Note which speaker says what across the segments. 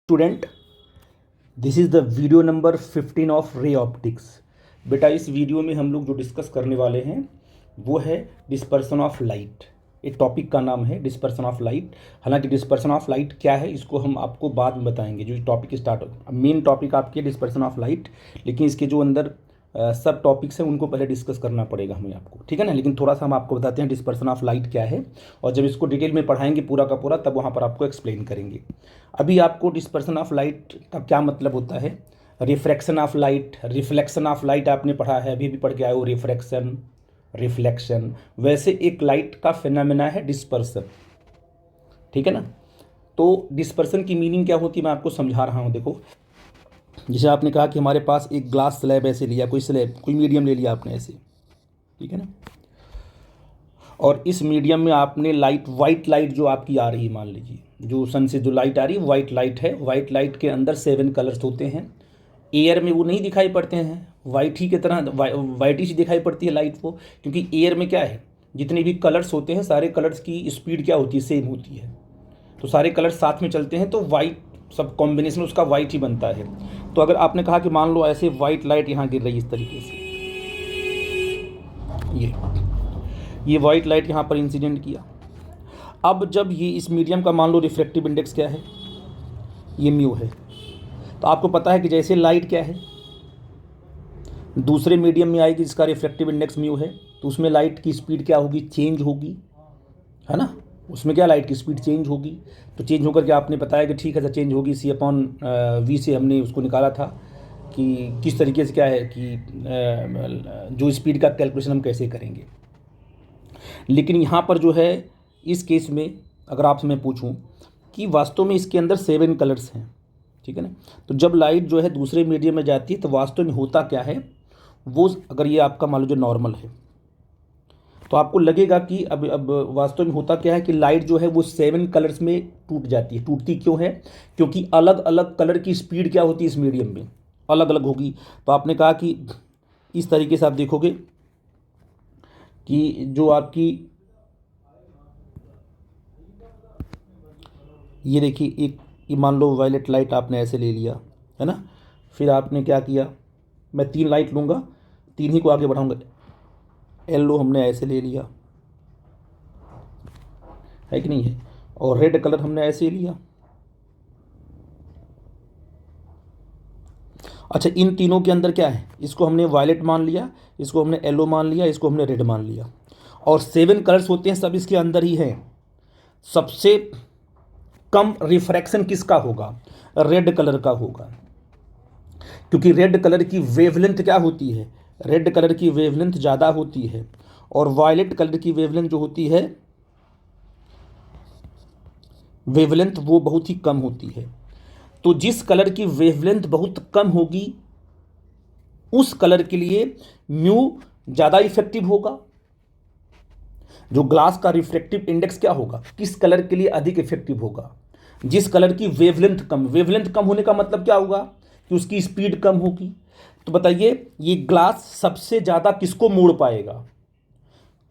Speaker 1: Student, this is the video number 15 of ray optics. बेटा, इस video में हम लोग जो डिस्कस करने वाले हैं वो है डिस्पर्सन ऑफ लाइट। एक टॉपिक का नाम है डिस्पर्सन ऑफ लाइट। हालांकि डिस्पर्सन ऑफ लाइट क्या है इसको हम आपको बाद में बताएंगे। जो टॉपिक स्टार्ट हो, मेन टॉपिक आपकी है डिस्पर्सन ऑफ लाइट, लेकिन इसके जो अंदर सब टॉपिक्स हैं उनको पहले डिस्कस करना पड़ेगा हमें आपको, ठीक है ना। लेकिन थोड़ा सा हम आपको बताते हैं डिस्पर्सन ऑफ लाइट क्या है, और जब इसको डिटेल में पढ़ाएंगे पूरा का पूरा तब वहाँ पर आपको एक्सप्लेन करेंगे। अभी आपको डिस्पर्सन ऑफ लाइट का क्या मतलब होता है, refraction of light, reflection of light आपने पढ़ा है, अभी भी पढ़ के आए हो, रिफ्रैक्शन रिफ्लेक्शन। वैसे एक लाइट का फिनोमेना है डिस्पर्सन, ठीक है ना। तो डिस्पर्सन की मीनिंग क्या होती है मैं आपको समझा रहा हूँ। देखो, जैसे आपने कहा कि हमारे पास एक ग्लास स्लैब ऐसे लिया, कोई स्लैब कोई मीडियम ले लिया आपने ऐसे, ठीक है ना। और इस मीडियम में आपने लाइट, वाइट लाइट जो आपकी आ रही है, मान लीजिए जो सन से जो लाइट आ रही है वाइट लाइट है। वाइट लाइट के अंदर 7 कलर्स होते हैं। एयर में वो नहीं दिखाई पड़ते हैं, वाइट ही की तरह वाइट ही दिखाई पड़ती है लाइट वो, क्योंकि एयर में क्या है, जितने भी कलर्स होते हैं सारे कलर्स की स्पीड क्या होती है, सेम होती है। तो सारे कलर्स साथ में चलते हैं तो वाइट, सब कॉम्बिनेशन उसका वाइट ही बनता है। तो अगर आपने कहा कि मान लो ऐसे वाइट लाइट यहाँ गिर रही है इस तरीके से, ये वाइट लाइट यहाँ पर इंसिडेंट किया। अब जब ये इस मीडियम का मान लो रिफ्रैक्टिव इंडेक्स क्या है, ये म्यू है। तो आपको पता है कि जैसे लाइट क्या है दूसरे मीडियम में आएगी जिसका रिफ्रैक्टिव इंडेक्स म्यू है, तो उसमें लाइट की स्पीड क्या होगी, चेंज होगी, है ना। उसमें क्या लाइट की स्पीड चेंज होगी। तो चेंज होकर के आपने बताया कि ठीक है सर चेंज होगी, C/V से हमने उसको निकाला था कि किस तरीके से क्या है कि जो स्पीड का कैलकुलेशन हम कैसे करेंगे। लेकिन यहाँ पर जो है इस केस में अगर आपसे मैं पूछूं कि वास्तव में इसके अंदर 7 कलर्स हैं, ठीक है ना। तो जब लाइट जो है दूसरे मीडियम में जाती है तो वास्तव में होता क्या है, वो अगर ये आपका मान लो जो नॉर्मल है तो आपको लगेगा कि अब वास्तव में होता क्या है कि लाइट जो है वो 7 कलर्स में टूट जाती है। टूटती क्यों है, क्योंकि अलग अलग कलर की स्पीड क्या होती है इस मीडियम में, अलग अलग होगी। तो आपने कहा कि इस तरीके से आप देखोगे कि जो आपकी ये देखिए, एक ये मान लो वायलेट लाइट आपने ऐसे ले लिया, है ना। फिर आपने क्या किया, मैं 3 लाइट लूँगा, 3 ही को आगे बढ़ाऊँगा। येलो हमने ऐसे ले लिया, है कि नहीं है, और रेड कलर हमने ऐसे ही लिया। अच्छा, इन तीनों के अंदर क्या है, इसको हमने वायलेट मान लिया, इसको हमने येलो मान लिया, इसको हमने रेड मान लिया, और 7 कलर्स होते हैं सब इसके अंदर ही हैं। सबसे कम रिफ्रैक्शन किसका होगा, रेड कलर का होगा, क्योंकि रेड कलर की वेवलेंथ क्या होती है, रेड कलर की वेवलेंथ ज़्यादा होती है, और वायलेट कलर की वेवलेंथ जो होती है, वेवलेंथ वो बहुत ही कम होती है। तो जिस कलर की वेवलेंथ बहुत कम होगी उस कलर के लिए म्यू ज़्यादा इफेक्टिव होगा। जो ग्लास का रिफ्रैक्टिव इंडेक्स क्या होगा, किस कलर के लिए अधिक इफेक्टिव होगा, जिस कलर की वेवलेंथ कम। वेवलेंथ कम होने का मतलब क्या होगा कि उसकी स्पीड कम होगी। तो बताइए ये ग्लास सबसे ज़्यादा किसको मोड़ पाएगा,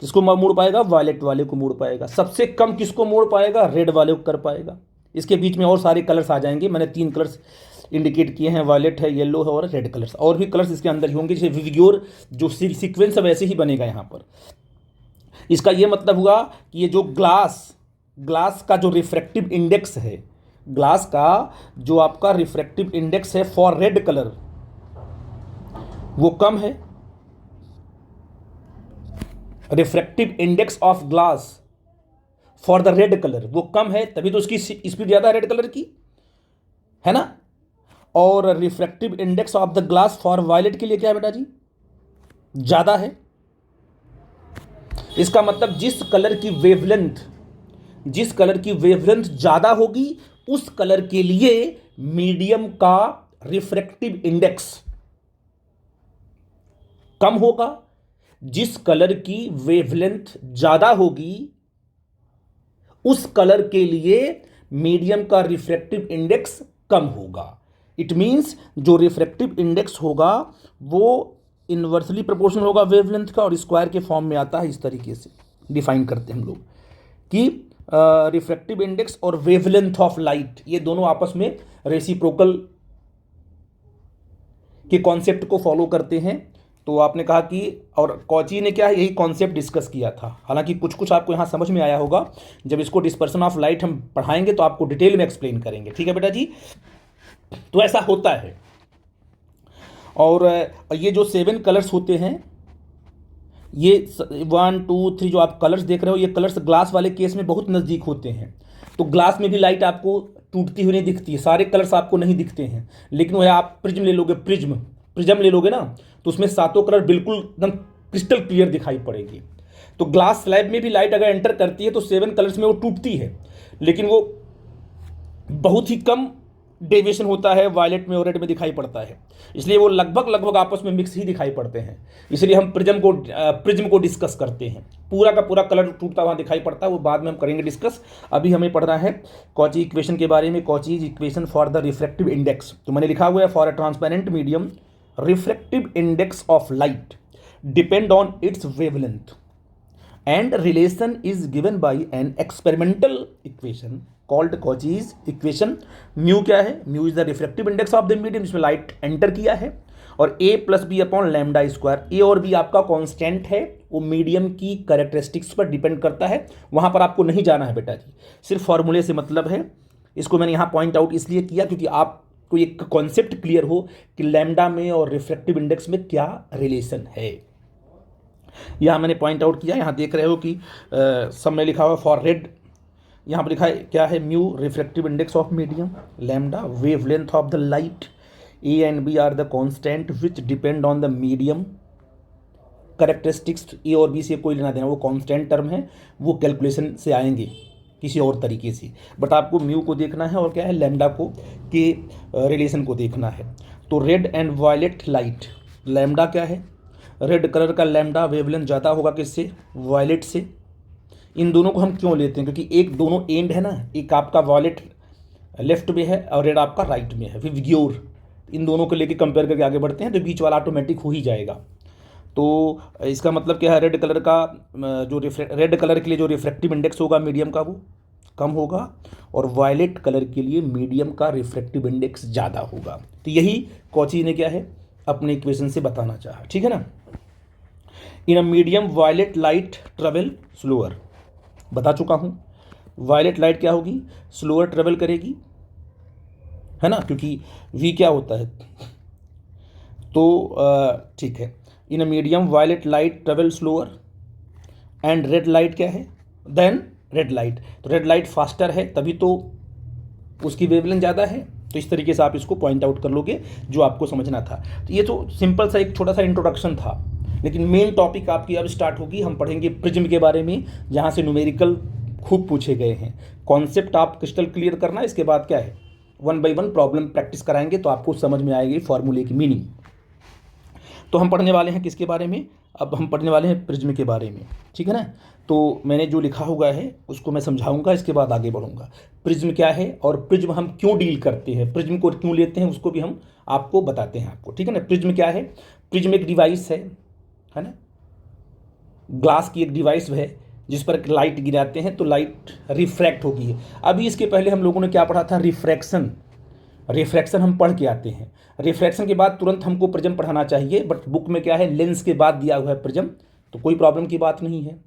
Speaker 1: किसको मोड़ पाएगा, वायलेट वाले को मोड़ पाएगा। सबसे कम किसको मोड़ पाएगा, रेड वाले को कर पाएगा। इसके बीच में और सारे कलर्स आ जाएंगे, मैंने 3 कलर्स इंडिकेट किए हैं, वायलेट है, येलो है और रेड कलर्स। और भी कलर्स इसके अंदर ही होंगे, जैसे विग्योर जो सीक्वेंस है वैसे ही बनेगा यहाँ पर। इसका ये मतलब हुआ कि ये जो ग्लास का जो रिफ्रैक्टिव इंडेक्स है, ग्लास का जो आपका रिफ्रैक्टिव इंडेक्स है फॉर रेड कलर वो कम है। Refractive index of glass for the red colour वो कम है, तभी तो उसकी स्पीड ज़्यादा है रेड कलर की, है ना। और refractive index of the glass for violet के लिए क्या है बेटा जी, ज़्यादा है। इसका मतलब जिस कलर की वेवलेंथ ज़्यादा होगी उस कलर के लिए मीडियम का रिफ्रैक्टिव इंडेक्स कम होगा। जिस कलर की वेवलेंथ ज़्यादा होगी उस कलर के लिए मीडियम का रिफ्रैक्टिव इंडेक्स कम होगा। इट मीन्स जो रिफ्रैक्टिव इंडेक्स होगा वो इन्वर्सली प्रोपोर्शनल होगा वेवलेंथ का, और स्क्वायर के फॉर्म में आता है। इस तरीके से डिफाइन करते हैं हम लोग कि रिफ्रैक्टिव इंडेक्स और वेवलेंथ ऑफ लाइट, ये दोनों आपस में रेसिप्रोकल के कॉन्सेप्ट को फॉलो करते हैं। तो आपने कहा कि, और कॉची ने क्या है, यही कॉन्सेप्ट डिस्कस किया था। हालांकि कुछ कुछ आपको यहाँ समझ में आया होगा, जब इसको डिस्पर्सन ऑफ लाइट हम पढ़ाएंगे तो आपको डिटेल में एक्सप्लेन करेंगे। ठीक है बेटा जी, तो ऐसा होता है। और ये जो 7 कलर्स होते हैं, ये 1 2 3 जो आप कलर्स देख रहे हो, ये कलर्स ग्लास वाले केस में बहुत नज़दीक होते हैं। तो ग्लास में भी लाइट आपको टूटती हुई नहीं दिखती है, सारे कलर्स आपको नहीं दिखते हैं। लेकिन वह आप प्रिज्म ले लोगे, प्रिज्म ले लोगे ना, तो उसमें 7 कलर बिल्कुल एकदम क्रिस्टल क्लियर दिखाई पड़ेगी। तो ग्लास स्लैब में भी लाइट अगर एंटर करती है तो 7 कलर्स में वो टूटती है, लेकिन वो बहुत ही कम डेविएशन होता है, वायलेट में और रेड में दिखाई पड़ता है। इसलिए वो लगभग आपस में मिक्स ही दिखाई पड़ते हैं। इसलिए हम प्रिज्म को डिस्कस करते हैं। पूरा का पूरा कलर टूटता हुआ दिखाई पड़ता है, वो बाद में हम करेंगे डिस्कस। अभी हमें पढ़ना है कॉची इक्वेशन के बारे में, Cauchy's equation for the refractive index. तो मैंने लिखा हुआ है, for a transparent medium refractive index of light depend on it's wavelength and relation is given by an experimental equation called Cauchy's equation। Mu क्या है? Mu is the refractive index of the medium, जिसमें light enter किया है, और a plus B upon lambda square. A और B आपका constant है, वो मीडियम की कैरेक्टरिस्टिक्स पर डिपेंड करता है। वहां पर आपको नहीं जाना है बेटा जी, सिर्फ फॉर्मूले से मतलब है। इसको मैंने यहाँ पॉइंट आउट इसलिए किया क्योंकि आपको एक कॉन्सेप्ट क्लियर हो कि लैम्डा में और रिफ्रैक्टिव इंडेक्स में क्या रिलेशन है। यहाँ मैंने पॉइंट आउट किया, यहाँ देख रहे हो कि सब में लिखा हुआ फॉर रेड, यहाँ पर लिखा है क्या है, mu refractive index of medium, lambda wavelength of the light, A and B are the constant which depend on the medium characteristics. A और बी से कोई लेना देना, वो कांस्टेंट टर्म है, वो कैलकुलेशन से आएंगे किसी और तरीके से, बट आपको म्यू को देखना है और क्या है, लैम्डा को के रिलेशन को देखना है। तो red and violet light, lambda क्या है, रेड कलर का लैम्डा वेवलेंथ ज़्यादा होगा किससे, वायलेट से। इन दोनों को हम क्यों लेते हैं, क्योंकि एक दोनों एंड है ना, एक आपका वायलेट लेफ्ट में है और रेड आपका राइट में है, विग्योर। इन दोनों को लेके कंपेयर करके आगे बढ़ते हैं तो बीच वाला ऑटोमेटिक हो ही जाएगा। तो इसका मतलब क्या है, रेड कलर का जो रेड कलर के लिए जो रिफ्रैक्टिव इंडेक्स होगा मीडियम का वो कम होगा, और वायलेट कलर के लिए मीडियम का रिफ्रैक्टिव इंडेक्स ज़्यादा होगा। तो यही कॉची ने क्या है अपने इक्वेशन से बताना चाहा। ठीक है ना। In a medium violet light travel slower, बता चुका हूँ। वायलेट लाइट क्या होगी, स्लोअर ट्रेवल करेगी, है ना, क्योंकि वी क्या होता है। तो ठीक है, in a medium violet light travel slower and red light क्या है, देन रेड लाइट। तो रेड लाइट फास्टर है, तभी तो उसकी वेवलेंथ ज़्यादा है। तो इस तरीके से आप इसको पॉइंट आउट कर लोगे जो आपको समझना था। तो ये तो सिंपल सा एक छोटा सा इंट्रोडक्शन था, लेकिन मेन टॉपिक आपकी अब स्टार्ट होगी। हम पढ़ेंगे प्रिज्म के बारे में, जहाँ से न्यूमेरिकल खूब पूछे गए हैं। कॉन्सेप्ट आप क्रिस्टल क्लियर करना, इसके बाद क्या है 1 बाय 1 प्रॉब्लम प्रैक्टिस कराएंगे तो आपको समझ में आएगी फॉर्मूले की मीनिंग। तो हम पढ़ने वाले हैं किसके बारे में, अब हम पढ़ने वाले हैं प्रिज्म के बारे में। ठीक है ना। तो मैंने जो लिखा हुआ है उसको मैं समझाऊंगा, इसके बाद आगे बढ़ूंगा। प्रिज्म क्या है और प्रिज्म हम क्यों डील करते हैं, प्रिज्म को क्यों लेते हैं, उसको भी हम आपको बताते हैं आपको। ठीक है ना। प्रिज्म क्या है, प्रिज्म एक डिवाइस है ना, ग्लास की एक डिवाइस है जिस पर लाइट गिराते हैं तो लाइट रिफ्रैक्ट होगी। अभी इसके पहले हम लोगों ने क्या पढ़ा था, रिफ्रैक्शन हम पढ़ के आते हैं। रिफ्रैक्शन के बाद तुरंत हमको प्रिज्म पढ़ाना चाहिए, बट बुक में क्या है, लेंस के बाद दिया हुआ है प्रिज्म, तो कोई प्रॉब्लम की बात नहीं है।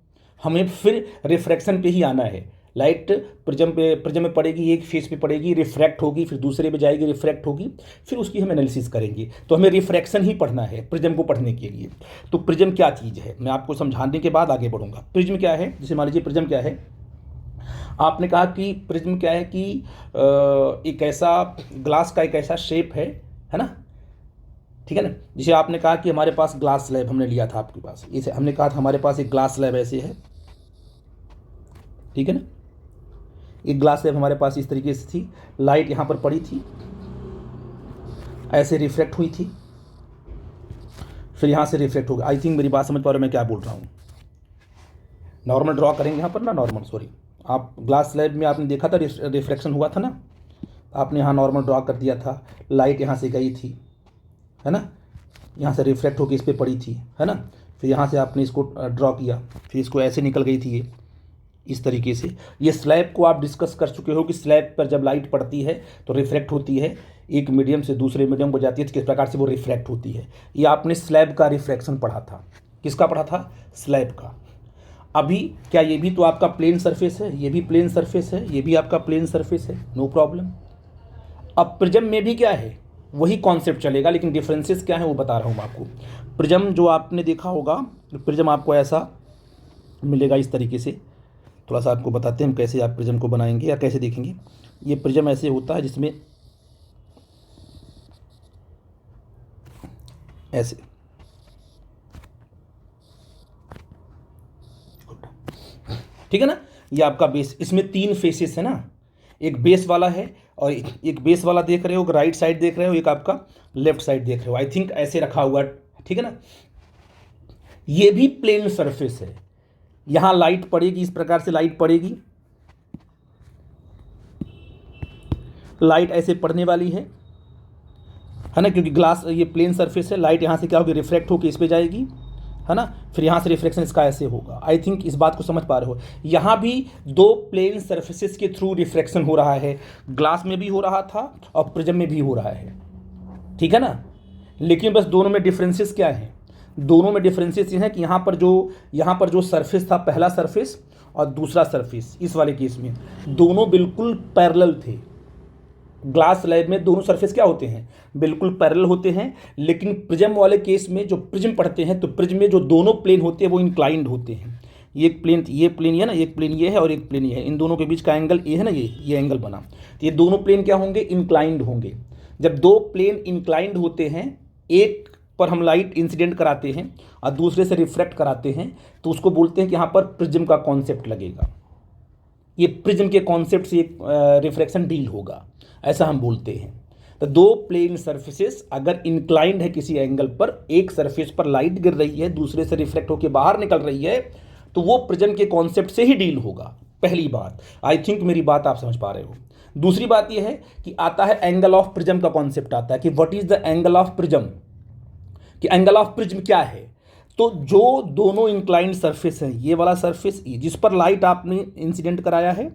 Speaker 1: हमें फिर रिफ्रैक्शन पे ही आना है। लाइट प्रिज्म में पड़ेगी, एक फेस पे पड़ेगी, रिफ्रैक्ट होगी, फिर दूसरे पे जाएगी, रिफ्रैक्ट होगी, फिर उसकी हम एनालिसिस करेंगे। तो हमें रिफ्रैक्शन ही पढ़ना है प्रिज्म को पढ़ने के लिए। तो प्रिज्म क्या चीज़ है मैं आपको समझाने के बाद आगे बढ़ूंगा। प्रिज्म क्या है, जैसे मान लीजिए प्रिज्म क्या है, आपने कहा कि प्रिज्म क्या है कि एक ऐसा ग्लास का एक ऐसा शेप है ना, ठीक है ना। जैसे आपने कहा कि हमारे पास ग्लास स्लैब हमने लिया था आपके पास, इसे हमने कहा था हमारे पास एक ग्लास स्लैब ऐसे है, ठीक है ना। एक ग्लास स्लैब हमारे पास इस तरीके से थी, लाइट यहाँ पर पड़ी थी, ऐसे रिफ्लेक्ट हुई थी, फिर यहाँ से रिफ्लेक्ट हो गया। आई थिंक मेरी बात समझ पा रहे हो मैं क्या बोल रहा हूँ। नॉर्मल ड्रॉ करेंगे यहाँ पर ना, नॉर्मल सॉरी, आप ग्लास स्लैब में आपने देखा था रिफ्लेक्शन हुआ था ना, आपने यहाँ नॉर्मल ड्रॉ कर दिया था, लाइट यहाँ से गई थी, है ना, यहाँ से रिफ्लेक्ट होकर इस पर पड़ी थी, है ना, फिर यहाँ से आपने इसको ड्रॉ किया, फिर इसको ऐसे निकल गई थी ये, इस तरीके से। ये स्लैब को आप डिस्कस कर चुके हो कि स्लैब पर जब लाइट पड़ती है तो रिफ्लेक्ट होती है, एक मीडियम से दूसरे मीडियम को जाती है, तो किस प्रकार से वो रिफ्लेक्ट होती है। ये आपने स्लैब का रिफ्लेक्शन पढ़ा था। किसका पढ़ा था? स्लैब का। अभी क्या ये भी तो आपका प्लेन सरफेस है, ये भी प्लेन सरफेस है, ये भी आपका प्लेन सरफेस है, नो प्रॉब्लम। अब प्रिज्म में भी क्या है, वही कॉन्सेप्ट चलेगा, लेकिन डिफरेंसेस क्या है वो बता रहा हूँ आपको। प्रिज्म जो आपने देखा होगा, प्रिज्म आपको ऐसा मिलेगा इस तरीके से। थोड़ा सा आपको बताते हैं हम कैसे आप प्रिज्म को बनाएंगे या कैसे देखेंगे। ये प्रिज्म ऐसे होता है जिसमें ऐसे, ठीक है ना। ये आपका बेस, इसमें 3 फेसेस है ना, एक बेस वाला है और एक बेस वाला देख रहे हो, राइट साइड देख रहे हो, एक आपका लेफ्ट साइड देख रहे हो। आई थिंक ऐसे रखा हुआ, ठीक है ना। ये भी प्लेन सरफेस है, यहां लाइट पड़ेगी, इस प्रकार से लाइट पड़ेगी, लाइट ऐसे पड़ने वाली है ना, क्योंकि ग्लास ये प्लेन सरफेस है। लाइट यहां से क्या होगी, रिफ्लेक्ट होकर इस पे जाएगी, है ना, फिर यहाँ से रिफ्लेक्शन इसका ऐसे होगा। आई थिंक इस बात को समझ पा रहे हो। यहाँ भी 2 प्लेन सरफेसेस के थ्रू रिफ्लेक्शन हो रहा है, ग्लास में भी हो रहा था और प्रिज्म में भी हो रहा है, ठीक है ना। लेकिन बस दोनों में डिफरेंसेस क्या है, दोनों में डिफरेंसेस ये हैं कि यहाँ पर जो सरफेस था, पहला सरफेस और दूसरा सरफेस, इस वाले केस में दोनों बिल्कुल पैरेलल थे। ग्लास स्लैब में दोनों सरफेस क्या होते हैं, बिल्कुल पैरेलल होते हैं। लेकिन प्रिज्म वाले केस में जो प्रिज्म पढ़ते हैं तो प्रिज्म में जो दोनों प्लेन होते हैं वो इंक्लाइंड होते हैं। ये प्लेन ये है ना, एक प्लेन ये है और एक प्लेन ये है, इन दोनों के बीच का एंगल ये है ना, ये एंगल बना, तो ये दोनों प्लेन क्या होंगे, इंक्लाइंड होंगे। जब 2 प्लेन इंक्लाइंड होते हैं, एक पर हम लाइट इंसिडेंट कराते हैं और दूसरे से रिफ्लेक्ट कराते हैं, तो उसको बोलते हैं कि यहाँ पर प्रिज्म का कॉन्सेप्ट लगेगा। ये प्रिज्म के कॉन्सेप्ट से एक रिफ्लेक्शन डील होगा, ऐसा हम बोलते हैं। तो 2 प्लेन सरफेसेस अगर इंक्लाइंड है किसी एंगल पर, एक सरफेस पर लाइट गिर रही है, दूसरे से रिफ्लेक्ट होकर बाहर निकल रही है, तो वो प्रिज्म के कॉन्सेप्ट से ही डील होगा। पहली बात, आई थिंक मेरी बात आप समझ पा रहे हो। दूसरी बात यह है कि आता है एंगल ऑफ प्रिज्म का कॉन्सेप्ट आता है कि what is the angle of prism, कि एंगल ऑफ प्रिज्म क्या है। तो जो दोनों इंक्लाइंड सरफेस हैं, ये वाला सरफेस जिस पर लाइट आपने इंसिडेंट कराया है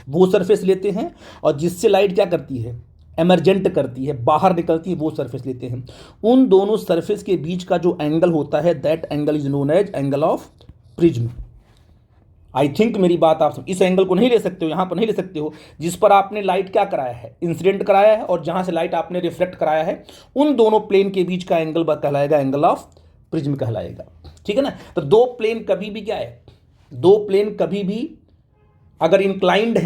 Speaker 1: वो सरफेस लेते हैं, और जिससे लाइट क्या करती है, एमरजेंट करती है, बाहर निकलती है, वो सरफेस लेते हैं। उन दोनों सरफेस के बीच का जो एंगल होता है, that angle is known as angle of prism. I think मेरी बात आप इस एंगल को नहीं ले सकते हो, यहां पर नहीं ले सकते हो, जिस पर आपने लाइट क्या कराया है, इंसिडेंट कराया है, और जहां से लाइट आपने रिफ्लेक्ट कराया है, उन दोनों प्लेन के बीच का एंगल कहलाएगा एंगल ऑफ प्रिज्म कहलाएगा, ठीक है ना। तो 2 प्लेन कभी भी क्या है, 2 प्लेन कभी भी अगर इंक्लाइंड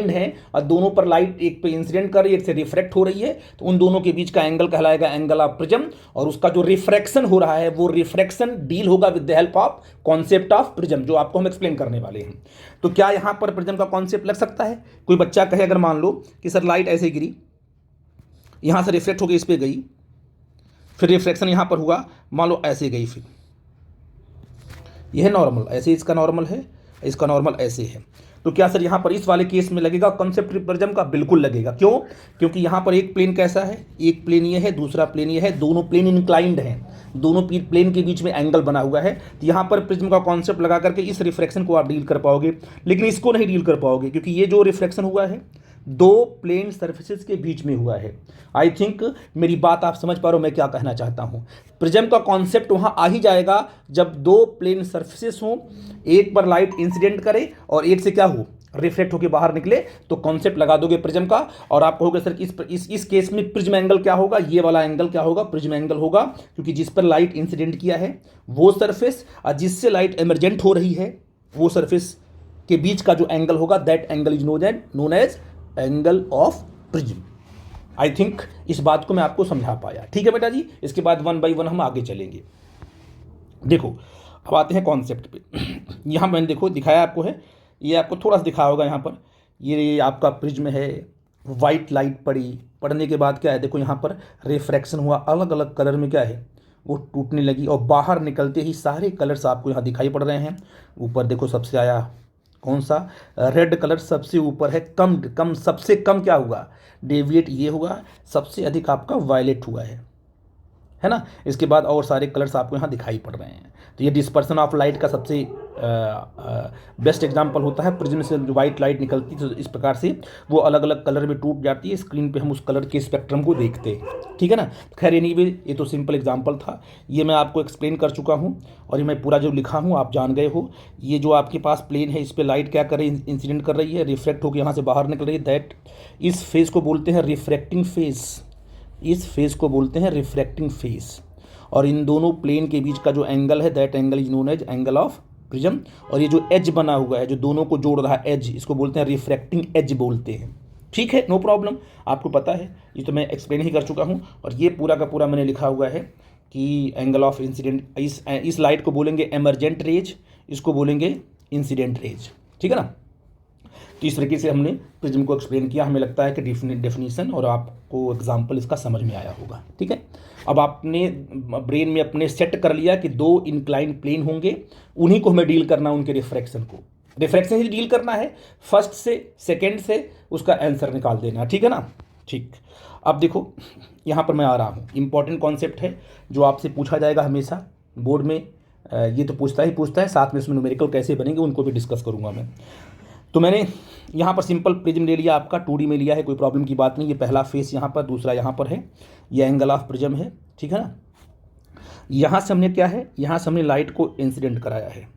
Speaker 1: हैं और दोनों पर लाइट एक पे इंसिडेंट कर रही है, एक से रिफ्लेक्ट हो रही है, तो उन दोनों के बीच का एंगल कहलाएगा एंगल ऑफ प्रिज्म, और उसका जो रिफ्रैक्शन हो रहा है वो रिफ्रैक्शन डील होगा with the help of concept of prism, जो आपको हम एक्सप्लेन करने वाले हैं। तो क्या यहां पर प्रिज्म का कॉन्सेप्ट लग सकता है? कोई बच्चा कहे अगर मान लो कि सर लाइट ऐसे गिरी, यहां से रिफ्लेक्ट होकर इस पर गई, फिर रिफ्लेक्शन यहां पर हुआ, मान लो ऐसे गई, फिर यह नॉर्मल, ऐसे इसका नॉर्मल है, इसका नॉर्मल ऐसे है, तो क्या सर यहाँ पर इस वाले केस में लगेगा कॉन्सेप्ट प्रिज्म का? बिल्कुल लगेगा। क्यों? क्योंकि यहाँ पर एक प्लेन कैसा है, एक प्लेन ये है, दूसरा प्लेन ये है, दोनों प्लेन इंक्लाइंड हैं, दोनों प्लेन के बीच में एंगल बना हुआ है, तो यहाँ पर प्रिज्म का कॉन्सेप्ट लगा करके इस रिफ्लेक्शन को आप डील कर पाओगे। लेकिन इसको नहीं डील कर पाओगे, क्योंकि ये जो रिफ्लेक्शन हुआ है 2 प्लेन सरफेसेस के बीच में हुआ है। आई थिंक मेरी बात आप समझ पा रहे हो मैं क्या कहना चाहता हूँ। प्रिज्म का कॉन्सेप्ट वहाँ आ ही जाएगा जब 2 प्लेन सरफेसेस हों, एक पर लाइट इंसिडेंट करे और एक से क्या हो, रिफ्लेक्ट होकर बाहर निकले, तो कॉन्सेप्ट लगा दोगे प्रिज्म का, और आप कहोगे सर इस केस में प्रिज्म एंगल क्या होगा, ये वाला एंगल क्या होगा, प्रिज्म एंगल होगा, क्योंकि जिस पर लाइट इंसिडेंट किया है वो सरफेस और जिससे लाइट एमरजेंट हो रही है वो सरफेस के बीच का जो एंगल होगा, that angle is known as angle of prism. I think इस बात को मैं आपको समझा पाया, ठीक है बेटा जी। इसके बाद 1 बाय 1 हम आगे चलेंगे। देखो अब आते हैं कॉन्सेप्ट पे। यहाँ मैंने देखो दिखाया आपको है, ये आपको थोड़ा सा दिखाया होगा, यहाँ पर ये आपका प्रिज्म है, वाइट लाइट पड़ने के बाद क्या है, देखो यहाँ पर रिफ्रैक्शन हुआ, अलग अलग कलर में क्या है वो टूटने लगी, और बाहर निकलते ही सारे कलर्स आपको यहाँ दिखाई पड़ रहे हैं। ऊपर देखो सबसे आया कौन सा, रेड कलर सबसे ऊपर है, कम सबसे कम क्या हुआ, डेविएट ये हुआ, सबसे अधिक आपका वायलेट हुआ है। है ना। इसके बाद और सारे कलर्स आपको यहाँ दिखाई पड़ रहे हैं। तो ये डिस्पर्सन ऑफ लाइट का सबसे बेस्ट एग्जांपल होता है। प्रिज्म से जो वाइट लाइट निकलती है तो इस प्रकार से वो अलग अलग कलर में टूट जाती है, स्क्रीन पे हम उस कलर के स्पेक्ट्रम को देखते हैं, ठीक है ना। खैर एनीवे ये तो सिंपल एग्जांपल था, ये मैं आपको एक्सप्लेन कर चुका हूँ और ये मैं पूरा जो लिखा हूँ आप जान गए हो। ये जो आपके पास प्लेन है इस पर लाइट क्या कर रही है, इंसिडेंट कर रही है, रिफ्लेक्ट होकर यहाँ से बाहर निकल रही है, दैट इस फेज को बोलते हैं रिफ्रैक्टिंग फेज, इस फेज को बोलते हैं रिफ्रैक्टिंग फेज। और इन दोनों प्लेन के बीच का जो एंगल है that angle is known as angle of prism. और ये जो एज बना हुआ है जो दोनों को जोड़ रहा है एज, इसको बोलते हैं रिफ्रैक्टिंग एज बोलते हैं, ठीक है, नो प्रॉब्लम, आपको पता है, ये तो मैं एक्सप्लेन ही कर चुका हूँ। और ये पूरा का पूरा मैंने लिखा हुआ है कि एंगल ऑफ इंसिडेंट, इस लाइट को बोलेंगे एमर्जेंट रेज, इसको बोलेंगे इंसिडेंट रेज, ठीक है ना। तो इस तरीके से हमने प्रिज्म को एक्सप्लेन किया। हमें लगता है कि डेफिनेशन और आपको एग्जांपल इसका समझ में आया होगा, ठीक है। अब आपने ब्रेन में अपने सेट कर लिया कि दो इंक्लाइन प्लेन होंगे, उन्हीं को हमें डील करना, उनके रिफ्रैक्शन को, रिफ्रैक्शन ही डील करना है, फर्स्ट से सेकेंड से उसका आंसर निकाल देना, ठीक है ना। ठीक, अब देखो यहाँ पर मैं आ रहा हूँ, इंपॉर्टेंट कॉन्सेप्ट है जो आपसे पूछा जाएगा हमेशा बोर्ड में, ये तो पूछता है, साथ में उसमें न्यूमेरिकल कैसे बनेंगे उनको भी डिस्कस करूँगा मैं। तो मैंने यहाँ पर सिंपल प्रिज्म ले लिया, आपका 2D में लिया है, कोई प्रॉब्लम की बात नहीं। ये पहला फेस यहाँ पर, दूसरा यहाँ पर है, ये एंगल ऑफ प्रिज्म है, ठीक है ना। यहाँ से हमने क्या है, यहाँ से हमने लाइट को इंसिडेंट कराया है,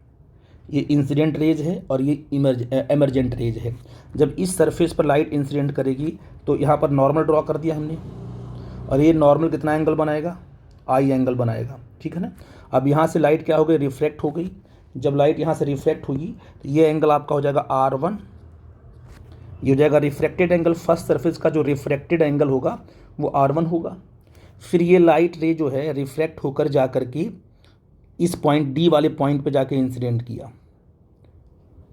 Speaker 1: ये इंसिडेंट रेज है और ये एमर्जेंट रेज है। जब इस सरफेस पर लाइट इंसिडेंट करेगी तो यहाँ पर नॉर्मल ड्रॉ कर दिया हमने, और ये नॉर्मल कितना एंगल बनाएगा, आई एंगल बनाएगा, ठीक है ना। अब यहाँ से लाइट क्या हो गई, रिफ्लेक्ट हो गई। जब लाइट यहाँ से रिफ्लेक्ट होगी तो ये एंगल आपका हो जाएगा R1, ये हो जाएगा रिफ्रैक्टेड एंगल, फर्स्ट सरफेस का जो रिफ्रैक्टेड एंगल होगा वो R1 होगा। फिर ये लाइट रे जो है रिफ्रैक्ट होकर जा कर के इस पॉइंट D वाले पॉइंट पे जाके इंसिडेंट किया,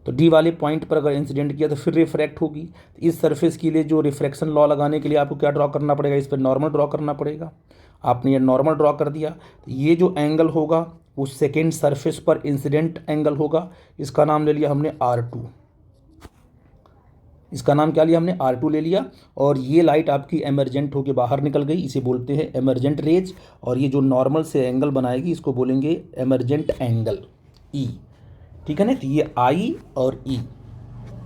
Speaker 1: तो D वाले पॉइंट पर अगर इंसिडेंट किया तो फिर रिफ्रैक्ट होगी। तो इस सरफेस के लिए जो रिफ्रैक्शन लॉ लगाने के लिए आपको क्या ड्रॉ करना पड़ेगा, इस पर नॉर्मल ड्रॉ करना पड़ेगा। आपने ये नॉर्मल ड्रॉ कर दिया, तो ये जो एंगल होगा वो सेकेंड सरफेस पर इंसिडेंट एंगल होगा, इसका नाम ले लिया हमने R2, इसका नाम क्या लिया हमने, R2 ले लिया। और ये लाइट आपकी एमर्जेंट होके बाहर निकल गई, इसे बोलते हैं एमर्जेंट रेज। और ये जो नॉर्मल से एंगल बनाएगी इसको बोलेंगे एमर्जेंट एंगल E, ठीक है ना। तो ये I और E,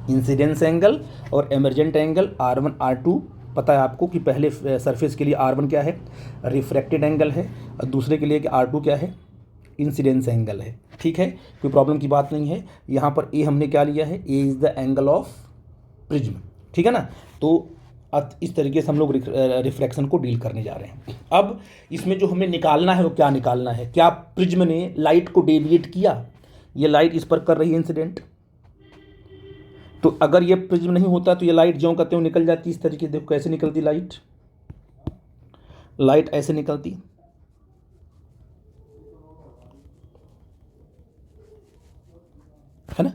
Speaker 1: इंसिडेंस एंगल और एमर्जेंट एंगल R1 R2। पता है आपको कि पहले सरफेस के लिए R1 क्या है, रिफ्रैक्टेड एंगल है, और दूसरे के लिए कि R2 क्या है, इंसिडेंस एंगल है, ठीक है, कोई प्रॉब्लम की बात नहीं है। यहाँ पर ए हमने क्या लिया है, A is the angle of prism, ठीक है ना। तो इस तरीके से हम लोग रिफ्रैक्शन को डील करने जा रहे हैं। अब इसमें जो हमें निकालना है वो क्या निकालना है, क्या प्रिज्म ने लाइट को डेविएट किया, ये लाइट इस पर कर रही है इंसिडेंट, तो अगर ये प्रिज्म नहीं होता तो ये लाइट ज्यों का त्यों निकल जाती, इस तरीके देखो कैसे निकलती लाइट, लाइट ऐसे निकलती, है ना।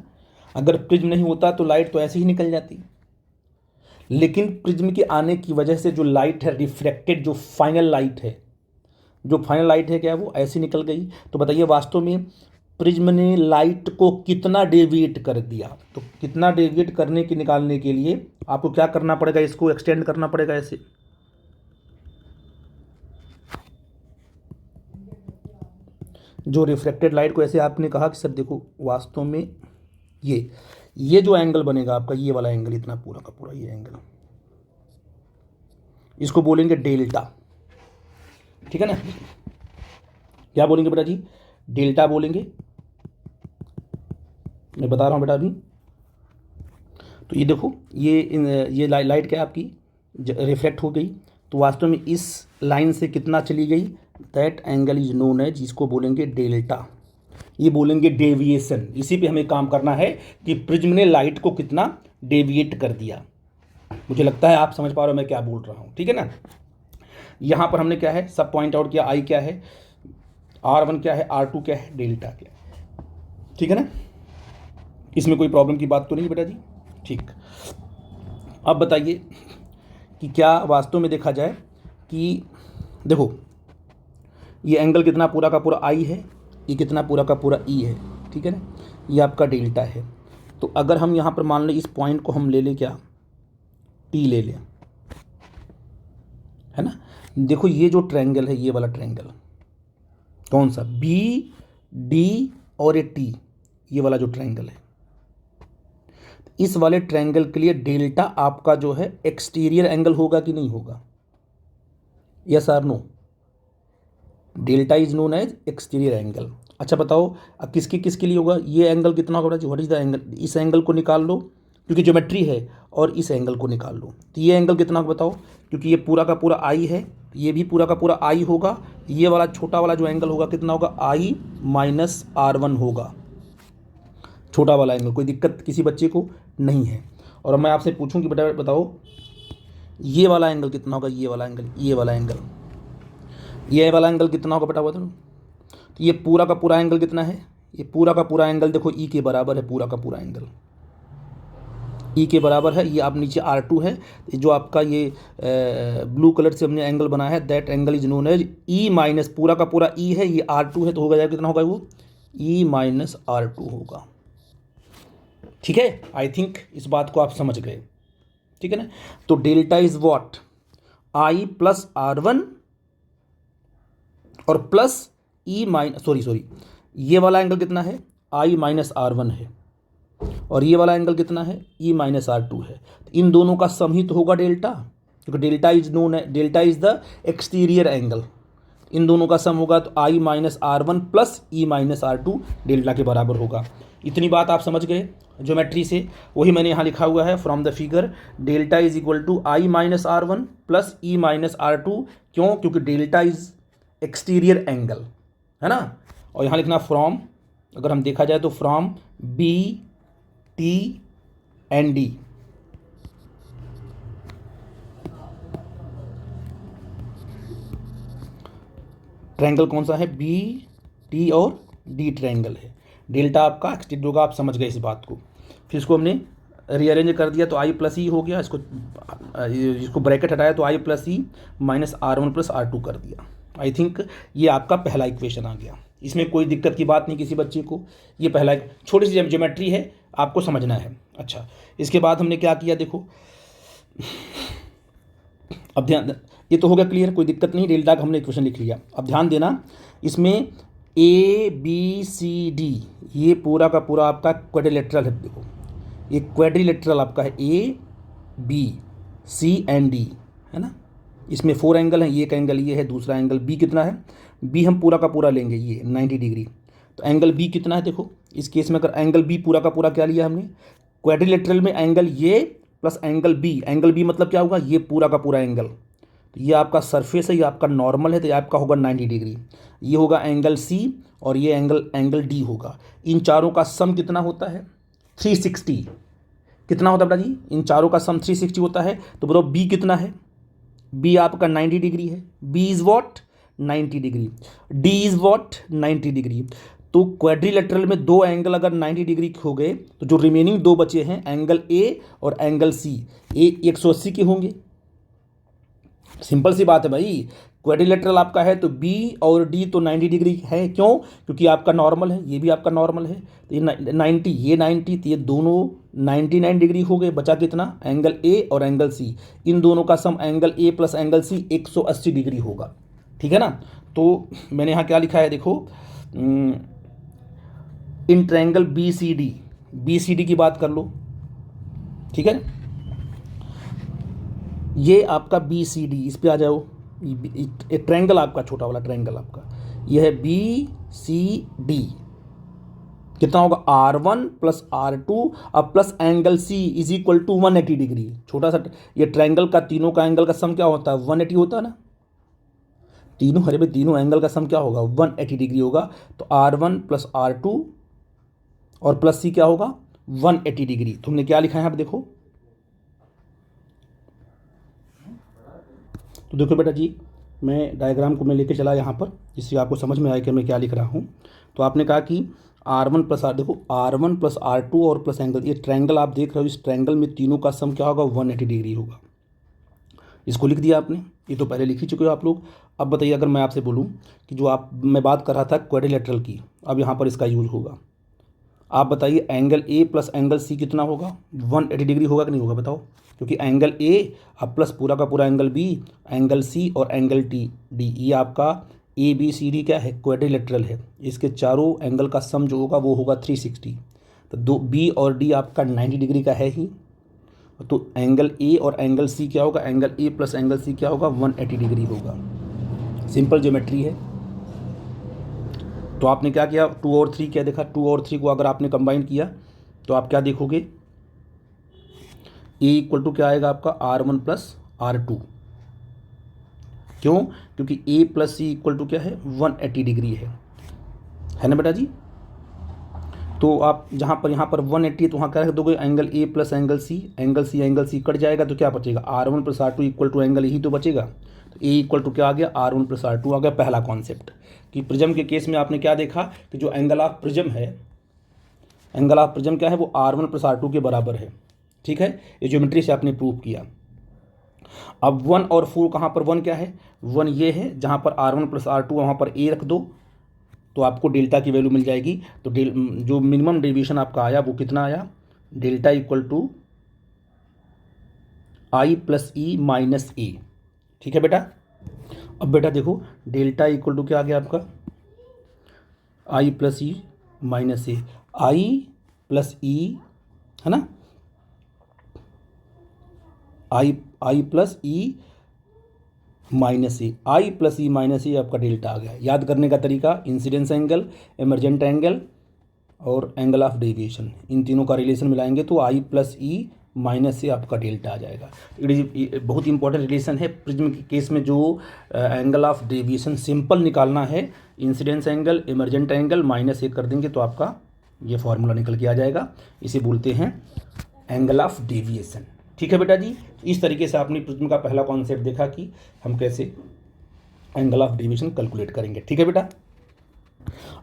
Speaker 1: अगर प्रिज्म नहीं होता तो लाइट तो ऐसे ही निकल जाती, लेकिन प्रिज्म के आने की वजह से जो लाइट है रिफ्रैक्टेड, जो फाइनल लाइट है, जो फाइनल लाइट है क्या वो ऐसी निकल गई। तो बताइए वास्तव में प्रिज्म ने लाइट को कितना डेविएट कर दिया, तो कितना डेविएट करने के निकालने के लिए आपको क्या करना पड़ेगा, इसको एक्सटेंड करना पड़ेगा ऐसे, जो रिफ्लेक्टेड लाइट को ऐसे आपने कहा कि सर देखो वास्तव में ये जो एंगल बनेगा आपका, ये वाला एंगल, इतना पूरा का पूरा ये एंगल, इसको बोलेंगे डेल्टा, ठीक है ना। क्या बोलेंगे बेटा जी, डेल्टा बोलेंगे, मैं बता रहा हूँ बेटा अभी। तो ये देखो ये लाइट क्या आपकी रिफ्लेक्ट हो गई, तो वास्तव में इस लाइन से कितना चली गई, that angle is known as, इसको बोलेंगे डेल्टा, ये बोलेंगे डेविएशन। इसी पे हमें काम करना है कि प्रिज्म ने लाइट को कितना डेविएट कर दिया। मुझे लगता है आप समझ पा रहे हो मैं क्या बोल रहा हूँ, ठीक है ना। यहाँ पर हमने क्या है सब पॉइंट आउट किया, आई क्या है, R1 क्या है, R2 क्या है, डेल्टा क्या है, ठीक है ना। इसमें कोई प्रॉब्लम की बात तो नहीं बेटा जी, ठीक। अब बताइए कि क्या वास्तव में देखा जाए कि देखो ये एंगल कितना पूरा का पूरा आई है, ये कितना पूरा का पूरा ई है, ठीक है ना, ये आपका डेल्टा है। तो अगर हम यहाँ पर मान लें इस पॉइंट को हम ले लें क्या, टी ले लें, है ना। देखो ये जो ट्रायंगल है, ये वाला ट्रायंगल कौन सा, बी डी और ए टी, ये वाला जो ट्रायंगल है, इस वाले ट्रायंगल के लिए डेल्टा आपका जो है एक्सटीरियर एंगल होगा कि नहीं होगा, यस और no. Delta is known as exterior angle. अच्छा बताओ अब किसके किसके लिए होगा, ये एंगल कितना होगा जी, व्हाट इज द एंगल, इस एंगल को निकाल लो क्योंकि ज्योमेट्री है, और इस एंगल को निकाल लो। तो ये एंगल कितना होगा बताओ, क्योंकि ये पूरा का पूरा आई है, ये भी पूरा का पूरा आई होगा, ये वाला छोटा वाला जो एंगल होगा कितना होगा, आई माइनस R1 होगा, छोटा वाला एंगल। कोई दिक्कत किसी बच्चे को नहीं है। और अब मैं आपसे पूछूं कि बेटा बताओ ये वाला एंगल कितना होगा, ये वाला एंगल, ये वाला एंगल, ये वाला एंगल कितना होगा बेटा बताओ। तो ये पूरा का पूरा एंगल कितना है, ये पूरा का पूरा एंगल देखो ई के बराबर है, पूरा का पूरा एंगल ई के बराबर है। ये आप नीचे R2 है, जो आपका ये ब्लू कलर से हमने एंगल बनाया है, that angle is known as E minus, पूरा का पूरा ई है, ये R2 है, तो होगा जाएगा कितना होगा वो, ई माइनस R2 होगा। ठीक है, आई थिंक इस बात को आप समझ गए, ठीक है ना। तो delta is what, I plus R1 और प्लस ई माइनस सॉरी ये वाला एंगल कितना है, आई माइनस R1 है, और ये वाला एंगल कितना है, ई माइनस R2 है। तो इन दोनों का सम ही तो होगा डेल्टा, क्योंकि डेल्टा इज नोन है, delta is the exterior angle. इन दोनों का सम होगा तो I minus R1 plus E minus R2 delta के बराबर होगा। इतनी बात आप समझ गए ज्योमेट्री से। वही मैंने यहाँ लिखा हुआ है from the figure, delta is equal to I minus R1 plus E minus R2। क्यों, क्योंकि डेल्टा इज एक्सटीरियर एंगल, है ना। और यहाँ लिखना फ्रॉम, अगर हम देखा जाए तो from B T and D, triangle कौन सा है, बी टी और डी ट्रायंगल है। डेल्टा आपका एक्सटीरियर होगा, आप समझ गए इस बात को। फिर इसको हमने रीअरेंज कर दिया तो आई प्लस ई हो गया, इसको ब्रैकेट हटाया तो आई plus E minus R1 plus R2 कर दिया। आई थिंक ये आपका पहला इक्वेशन आ गया, इसमें कोई दिक्कत की बात नहीं किसी बच्चे को। ये पहला छोटी सी ज्योमेट्री है, आपको समझना है। अच्छा, इसके बाद हमने क्या किया देखो, अब ध्यान, ये तो हो गया क्लियर, कोई दिक्कत नहीं, डेल्टा का हमने इक्वेशन लिख लिया। अब ध्यान देना, इसमें ए बी सी डी ये पूरा का पूरा आपका क्वाड्रिलेटरल है। देखो ये क्वाड्रिलेटरल आपका है, A B C and D, है ना। इसमें 4 एंगल हैं, एक एंगल ये है, दूसरा एंगल बी कितना है, बी हम पूरा का पूरा लेंगे, ये 90 डिग्री। तो एंगल बी कितना है देखो, इस केस में अगर एंगल बी पूरा का पूरा क्या लिया हमने, क्वाड्रिलेटरल में एंगल ये प्लस एंगल बी मतलब क्या होगा, ये पूरा का पूरा एंगल। तो ये आपका सरफेस है, ये आपका नॉर्मल है, तो ये आपका होगा 90 डिग्री। ये होगा एंगल सी और ये एंगल डी होगा। इन चारों का सम कितना होता है, 360। कितना होता है बेटा जी, इन चारों का सम 360 होता है। तो बताओ बी कितना है, बी आपका 90 डिग्री है, B is what 90 degree, D is what 90 degree. तो क्वाड्रिलेटरल में दो एंगल अगर 90 डिग्री हो गए तो जो रिमेनिंग दो बचे हैं एंगल ए और एंगल सी, ए 180 के होंगे। सिंपल सी बात है भाई, क्वाड्रिलेटरल आपका है तो बी और डी तो 90 डिग्री है, क्यों, क्योंकि आपका नॉर्मल है, ये भी आपका नॉर्मल है। तो ये 90 ये 90, तो ये दोनों 99 डिग्री हो गए। बचा कितना, एंगल ए और एंगल सी, इन दोनों का sum angle A plus angle C 180 degree होगा। ठीक है ना। तो मैंने यहाँ क्या लिखा है देखो, इन ट्रायंगल बी सी डी की बात कर लो, ठीक है। ये आपका बी सी डी, इस पे आ जाओ, एक ट्रायंगल आपका छोटा वाला ट्रायंगल आपका ये है बी सी डी। कितना होगा, R1 प्लस R2 अब plus angle C is equal to 180 degree. छोटा सा ये ट्रायंगल का तीनों का एंगल का सम क्या होता है, 180 होता है ना। तीनों हरे भाई तीनों एंगल का सम क्या होगा, 180 डिग्री होगा। तो R1 प्लस R2 और प्लस C क्या होगा, 180 डिग्री। तुमने क्या लिखा है आप देखो, तो देखो बेटा जी, मैं डायग्राम को मैं लेके चला यहाँ पर, जिससे आपको समझ में आए कि मैं क्या लिख रहा हूँ। तो आपने कहा कि R1 प्लस देखो R1 प्लस R2 और प्लस एंगल, ये ट्रायंगल आप देख रहे हो, इस ट्रायंगल में तीनों का सम क्या होगा, 180 डिग्री होगा। इसको लिख दिया आपने, ये तो पहले लिख ही चुके हो आप लोग। अब बताइए, अगर मैं आपसे बोलूँ कि जो मैं बात कर रहा था क्वाड्रिलेटरल की, अब यहाँ पर इसका यूज होगा। आप बताइए angle A plus angle C कितना होगा, 180 डिग्री होगा कि नहीं होगा बताओ, क्योंकि एंगल ए अब प्लस पूरा का पूरा एंगल बी, एंगल सी और एंगल टी डी, ये आपका ए बी सी डी क्या है, क्वाड्रिलेटरल है। इसके चारों एंगल का सम जो होगा वो होगा 360। तो दो बी और डी आपका 90 डिग्री का है ही, तो एंगल ए और एंगल सी क्या होगा, angle A plus angle C क्या होगा, 180 डिग्री होगा। सिंपल ज्योमेट्री है। तो आपने क्या किया, 2 और 3 क्या देखा, 2 और 3 को अगर आपने कंबाइन किया तो आप क्या देखोगे, ए इक्वल टू क्या आएगा आपका R1 प्लस R2। क्यों, क्योंकि ए प्लस सी इक्वल टू क्या है, 180 डिग्री है ना बेटा जी। तो आप जहाँ पर यहाँ पर 180 है तो वहाँ क्या रख दोगे, angle A plus angle C, angle C cut जाएगा तो क्या बचेगा, R1 plus R2 equal to angle यही तो बचेगा। तो ए इक्वल टू क्या आ गया, R1 प्लस R2 आ गया। पहला कॉन्सेप्ट कि प्रिज्म के केस में आपने क्या देखा कि जो एंगल ऑफ प्रिज्म है, एंगल ऑफ प्रिज्म क्या है, वो R1 प्लस R2 के बराबर है। ठीक है, ये ज्योमेट्री से आपने प्रूव किया। अब 1 और 4 कहाँ पर, 1 क्या है, 1 ये है, जहाँ पर R1 प्लस R2 वहाँ पर ए रख दो तो आपको डेल्टा की वैल्यू मिल जाएगी। तो जो मिनिमम डेविएशन आपका आया वो कितना आया, delta equal to I plus E minus A. ठीक है बेटा। अब बेटा देखो डेल्टा इक्वल टू क्या आ गया आपका, आई प्लस ई माइनस ए, आई प्लस ई है ना, आई प्लस ई माइनस ए, आई प्लस ई माइनस ए आपका डेल्टा आ गया। याद करने का तरीका, इंसिडेंस एंगल, इमरजेंट एंगल और एंगल ऑफ डेविएशन, इन तीनों का रिलेशन मिलाएंगे तो आई प्लस ई माइनस से आपका डेल्टा आ जाएगा। ये बहुत इंपॉर्टेंट रिलेशन है प्रिज्म के केस में। जो एंगल ऑफ डेविएशन सिंपल निकालना है, incidence angle, emergent angle minus एक कर देंगे तो आपका ये फॉर्मूला निकल के आ जाएगा। इसे बोलते हैं एंगल ऑफ डेविएशन। ठीक है बेटा जी। इस तरीके से आपने प्रिज्म का पहला कॉन्सेप्ट देखा कि हम कैसे एंगल ऑफ डेविएशन कैलकुलेट करेंगे। ठीक है बेटा।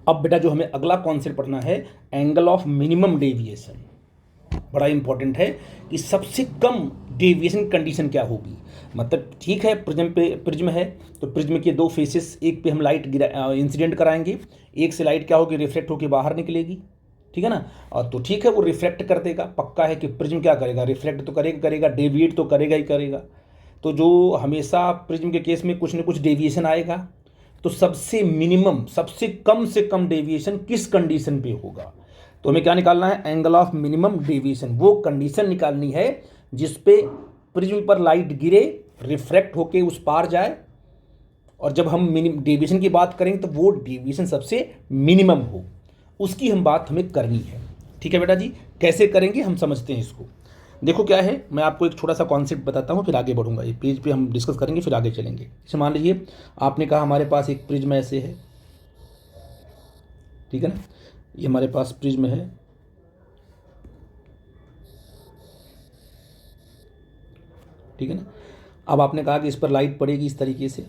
Speaker 1: अब बेटा जो हमें अगला कॉन्सेप्ट पढ़ना है, एंगल ऑफ मिनिमम डेविएशन। बड़ा इंपॉर्टेंट है कि सबसे कम डेविएशन कंडीशन क्या होगी। मतलब ठीक है, प्रिज्म है तो प्रिज्म के दो फेसेस, एक पे हम लाइट इंसिडेंट कराएंगे, एक से लाइट क्या होगी, रिफ्लेक्ट होकर बाहर निकलेगी। ठीक है ना। और तो ठीक है, वो रिफ्लेक्ट कर देगा, पक्का है कि प्रिज्म क्या करेगा, रिफ्लेक्ट तो करेगा, डेविएट तो करेगा ही करेगा। तो जो हमेशा प्रिज्म के केस में कुछ न कुछ डेविएशन आएगा। तो सबसे मिनिमम, सबसे कम से कम डेविएशन किस कंडीशन पे होगा, तो हमें क्या निकालना है, एंगल ऑफ मिनिमम डेविएशन। वो कंडीशन निकालनी है जिस पे प्रिज्म पर लाइट गिरे, रिफ्रैक्ट होके उस पार जाए, और जब हम मिनिमम डेविएशन की बात करेंगे तो वो डेविएशन सबसे मिनिमम हो, उसकी हम बात हमें करनी है। ठीक है बेटा जी। कैसे करेंगे हम समझते हैं इसको। देखो क्या है, मैं आपको एक छोटा सा कॉन्सेप्ट बताता हूँ फिर आगे बढ़ूंगा। ये पेज पे हम डिस्कस करेंगे फिर आगे चलेंगे। जैसे मान लीजिए आपने कहा हमारे पास एक प्रिज्म ऐसे है, ठीक है ना, ये हमारे पास प्रिज्म है, ठीक है ना। अब आपने कहा कि इस पर लाइट पड़ेगी इस तरीके से,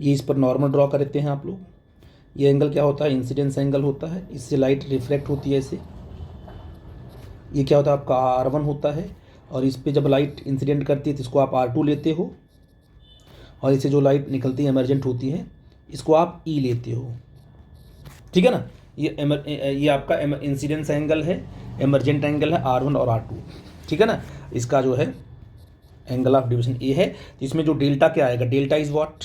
Speaker 1: ये इस पर नॉर्मल ड्रॉ करते हैं आप लोग। ये एंगल क्या होता है, इंसिडेंस एंगल होता है, इससे लाइट रिफ्लेक्ट होती है ऐसे। ये क्या होता है आपका R1 होता है, और इस पे जब लाइट इंसिडेंट करती है तो इसको आप R2 लेते हो, और इससे जो लाइट निकलती है इमरजेंट होती है, इसको आप E लेते हो। ठीक है ना। ये आपका इंसिडेंस एंगल है, इमरजेंट एंगल है R1 और R2। ठीक है ना। इसका जो है एंगल ऑफ डेविएशन ए है, तो इसमें जो डेल्टा क्या आएगा, delta is what,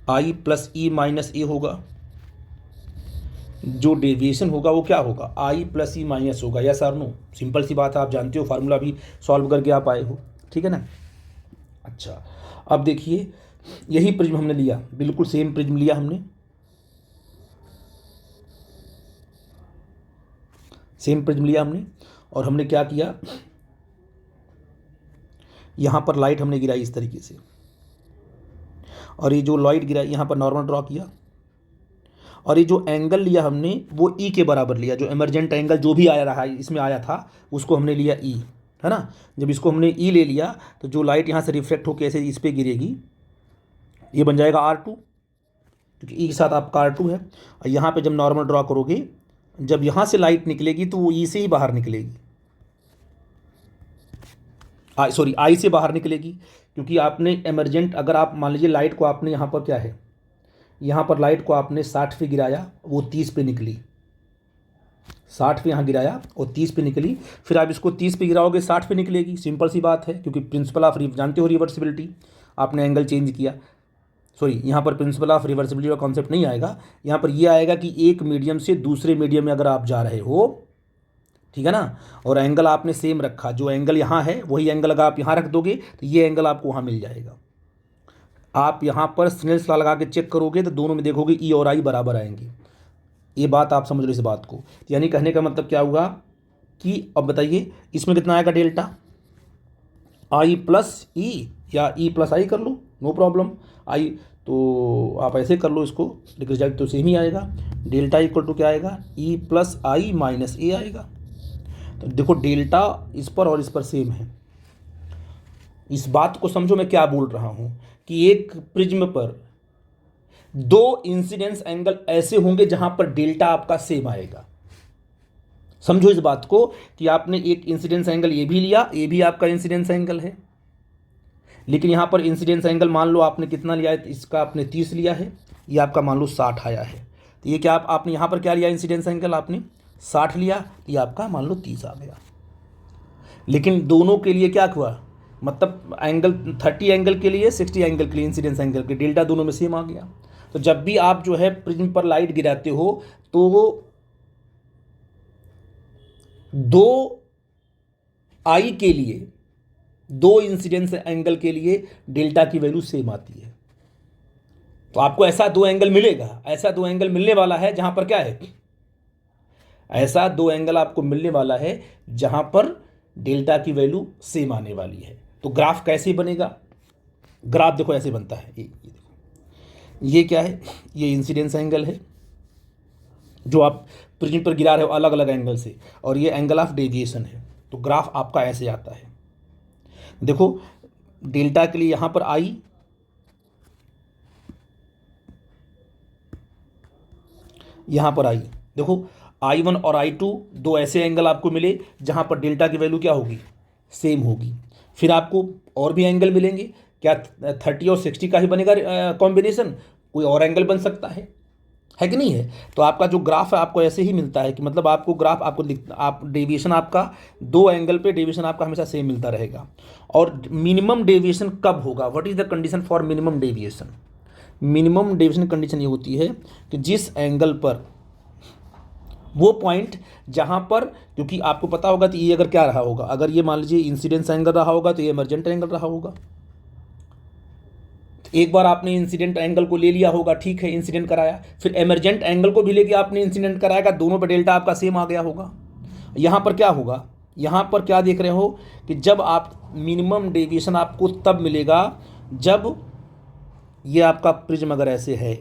Speaker 1: I plus E minus A होगा। जो डेविएशन होगा वो क्या होगा, आई प्लस ई माइनस होगा। यस और नो, सिंपल सी बात है, आप जानते हो, फार्मूला भी सॉल्व करके आप आए हो। ठीक है ना। अच्छा, अब देखिए यही प्रिज्म हमने लिया, बिल्कुल सेम प्रिज्म लिया हमने, सेम प्रिज्म लिया हमने, और हमने क्या किया, यहाँ पर लाइट हमने गिराई इस तरीके से, और ये जो लाइट गिराई यहाँ पर नॉर्मल ड्रॉ किया, और ये जो एंगल लिया हमने वो ई के बराबर लिया। जो इमरजेंट एंगल जो भी आया रहा इसमें आया था उसको हमने लिया ई, है ना। जब इसको हमने ई ले लिया तो जो लाइट यहाँ से रिफ्लेक्ट होकर ऐसे इस पर गिरेगी, ये बन जाएगा R2, क्योंकि ई के साथ आपका R2 है। और यहाँ पे जब नॉर्मल ड्रॉ करोगे, जब यहाँ से लाइट निकलेगी तो वो ई से ही बाहर निकलेगी, सॉरी आई से बाहर निकलेगी, क्योंकि आपने इमरजेंट, अगर आप मान लीजिए लाइट को आपने यहाँ पर क्या है, यहाँ पर लाइट को आपने 60 पे गिराया, वो 30 पे निकली, 60 पे यहाँ गिराया और 30 पे निकली, फिर आप इसको 30 पे गिराओगे 60 पे निकलेगी। सिंपल सी बात है, क्योंकि प्रिंसिपल ऑफ जानते हो रिवर्सिबिलिटी, आपने एंगल चेंज किया। सॉरी, यहाँ पर प्रिंसिपल ऑफ रिवर्सिबिलिटी का कॉन्सेप्ट नहीं आएगा, यहाँ पर ये आएगा कि एक मीडियम से दूसरे मीडियम में अगर आप जा रहे हो, ठीक है ना, और एंगल आपने सेम रखा, जो एंगल यहाँ है वही एंगल अगर आप यहाँ रख दोगे तो ये एंगल आपको वहाँ मिल जाएगा। आप यहाँ पर स्नेल्स लॉ लगा के चेक करोगे तो दोनों में देखोगे ई और आई बराबर आएंगे। ये बात आप समझ लो इस बात को, यानी कहने का मतलब क्या हुआ कि अब बताइए इसमें कितना आएगा डेल्टा, आई प्लस ई या ई प्लस आई कर लो, नो प्रॉब्लम। आई तो आप ऐसे कर लो इसको, लेकिन रिजल्ट तो सेम ही आएगा। डेल्टा इक्वल टू क्या आएगा, ई प्लस आई माइनस ए आएगा। तो देखो डेल्टा इस पर और इस पर सेम है। इस बात को समझो मैं क्या बोल रहा हूं कि एक प्रिज्म पर दो इंसिडेंस एंगल ऐसे होंगे जहां पर डेल्टा आपका सेम आएगा। समझो इस बात को कि आपने एक इंसिडेंस एंगल ये भी लिया, ये भी आपका इंसिडेंस एंगल है, लेकिन यहां पर इंसिडेंस एंगल मान लो आपने कितना लिया है, इसका आपने 30 लिया है, ये आपका मान लो 60 आया है। तो ये क्या आपने यहां पर क्या लिया, इंसिडेंस एंगल आपने 60 लिया, तो ये आपका मान लो 30 आ गया। लेकिन दोनों के लिए क्या हुआ, मतलब एंगल 30 एंगल के लिए 60 एंगल के लिए इंसिडेंस एंगल के डेल्टा दोनों में सेम आ गया। तो जब भी आप जो है प्रिज्म पर लाइट गिराते हो तो वो दो आई के लिए, दो इंसिडेंस एंगल के लिए डेल्टा की वैल्यू सेम आती है। तो आपको ऐसा दो एंगल मिलेगा, ऐसा दो एंगल मिलने वाला है जहां पर क्या है, ऐसा दो एंगल आपको मिलने वाला है जहां पर डेल्टा की वैल्यू सेम आने वाली है। तो ग्राफ कैसे बनेगा, ग्राफ देखो ऐसे बनता है, ये देखो, ये क्या है, ये इंसिडेंस एंगल है जो आप प्रिज्म पर गिरा रहे हो अलग अलग एंगल से, और ये एंगल ऑफ डेविएशन है। तो ग्राफ आपका ऐसे आता है। देखो डेल्टा के लिए यहां पर आई, यहां पर आई, देखो I1 और I2 दो ऐसे एंगल आपको मिले जहां पर डेल्टा की वैल्यू क्या होगी, सेम होगी। फिर आपको और भी एंगल मिलेंगे, क्या 30 और 60 का ही बनेगा कॉम्बिनेशन, कोई और एंगल बन सकता है कि नहीं है। तो आपका जो ग्राफ है आपको ऐसे ही मिलता है कि मतलब आपको ग्राफ आप डेविएशन आपका दो एंगल पे डेविएशन आपका हमेशा सेम मिलता रहेगा। और मिनिमम डेविएशन कब होगा, what is the condition for minimum deviation. Minimum deviation condition ये होती है कि जिस एंगल पर वो पॉइंट जहां पर, क्योंकि आपको पता होगा कि ये अगर क्या रहा होगा, अगर ये मान लीजिए इंसिडेंस एंगल रहा होगा तो ये इमर्जेंट एंगल रहा होगा। एक बार आपने इंसिडेंट एंगल को ले लिया होगा, ठीक है, इंसिडेंट कराया, फिर इमर्जेंट एंगल को भी लेके आपने इंसिडेंट कराएगा, दोनों पे डेल्टा आपका सेम आ गया होगा। यहाँ पर क्या होगा, यहाँ पर क्या देख रहे हो कि जब आप मिनिमम डेविएशन आपको तब मिलेगा जब ये आपका प्रिज्म अगर ऐसे है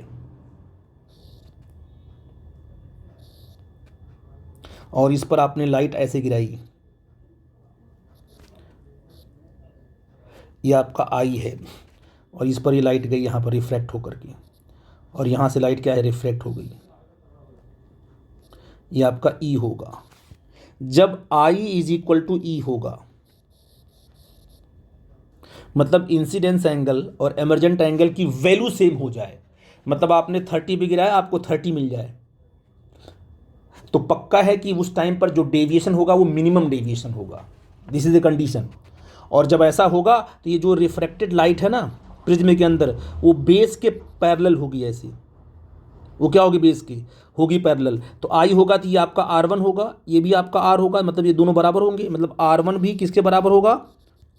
Speaker 1: और इस पर आपने लाइट ऐसे गिराई, ये आपका आई है और इस पर ये लाइट गई यहाँ पर रिफ्रैक्ट होकर के, और यहाँ से लाइट क्या है, रिफ्रैक्ट हो गई, ये आपका ई होगा। जब आई इज इक्वल टू ई होगा, मतलब इंसिडेंस एंगल और एमर्जेंट एंगल की वैल्यू सेम हो जाए, मतलब आपने 30 पे गिराया आपको 30 मिल जाए, तो पक्का है कि उस टाइम पर जो डेविएशन होगा वो मिनिमम डेविएशन होगा। This is the condition. और जब ऐसा होगा तो ये जो रिफ्रैक्टेड लाइट है ना प्रिज्म के अंदर, वो बेस के पैरेलल होगी, ऐसी वो क्या होगी, बेस की होगी पैरेलल। तो आई होगा तो ये आपका R1 होगा, ये भी आपका R होगा, मतलब ये दोनों बराबर होंगे, मतलब R1 भी किसके बराबर होगा,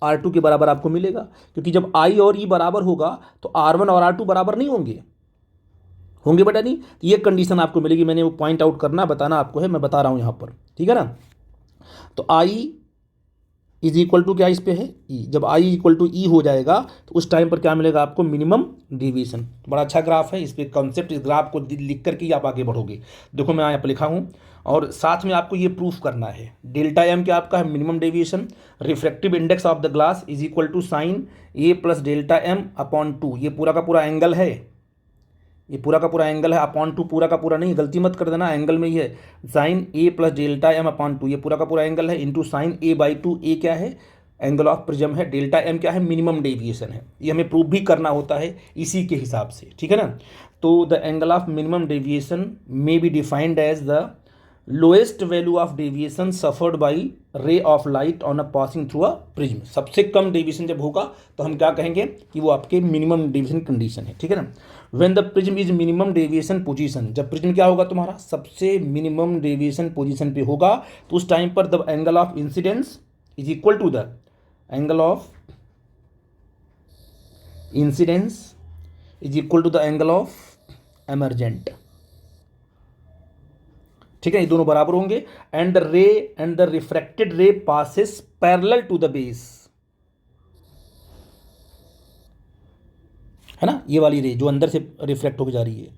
Speaker 1: R2 के बराबर आपको मिलेगा। क्योंकि जब आई और ई बराबर होगा तो R1 और R2 बराबर नहीं होंगे, होंगे बेटा नहीं। तो ये कंडीशन आपको मिलेगी, मैंने वो पॉइंट आउट करना बताना आपको है, मैं बता रहा हूँ यहाँ पर, ठीक है ना। तो आई इज इक्वल टू क्या इस पे है, ई। जब आई इक्वल टू ई हो जाएगा तो उस टाइम पर क्या मिलेगा आपको, मिनिमम डेविएशन। बड़ा अच्छा ग्राफ है, इस पर कॉन्सेप्ट, इस ग्राफ को लिख करके ही आप आगे बढ़ोगे। देखो मैं यहाँ पर लिखा हूँ, और साथ में आपको ये प्रूफ करना है, डेल्टा एम क्या आपका है, minimum deviation. Refractive index of the glass is equal to sine A plus delta M upon 2, ये पूरा का पूरा एंगल है, ये पूरा का पूरा एंगल है, अपॉन 2 पूरा का पूरा नहीं, गलती मत कर देना, एंगल में ही है। Sign A plus delta M upon 2, ये पूरा का पूरा एंगल है, इंटू साइन ए बाई 2, ए क्या है, एंगल ऑफ प्रिज्म है, डेल्टा एम क्या है, मिनिमम डेविएशन है, ये हमें प्रूव भी करना होता है इसी के हिसाब से, ठीक है ना। तो the angle of minimum deviation may be defined as the lowest value of deviation suffered by ray of light on a passing through a prism. सबसे कम डेविएशन जब होगा तो हम क्या कहेंगे कि वो आपके मिनिमम डेविएशन कंडीशन है, ठीक है ना। When the prism is minimum deviation position, जब प्रिज्म क्या होगा तुम्हारा सबसे मिनिमम डेविएशन पोजीशन पे होगा, तो उस टाइम पर the angle of incidence is equal to the angle of incidence is equal to the angle of emergent, ठीक है, ये दोनों बराबर होंगे। And the ray and the refracted ray passes parallel to the base, है ना, ये वाली रे जो अंदर से रिफ्लेक्ट होकर जा रही है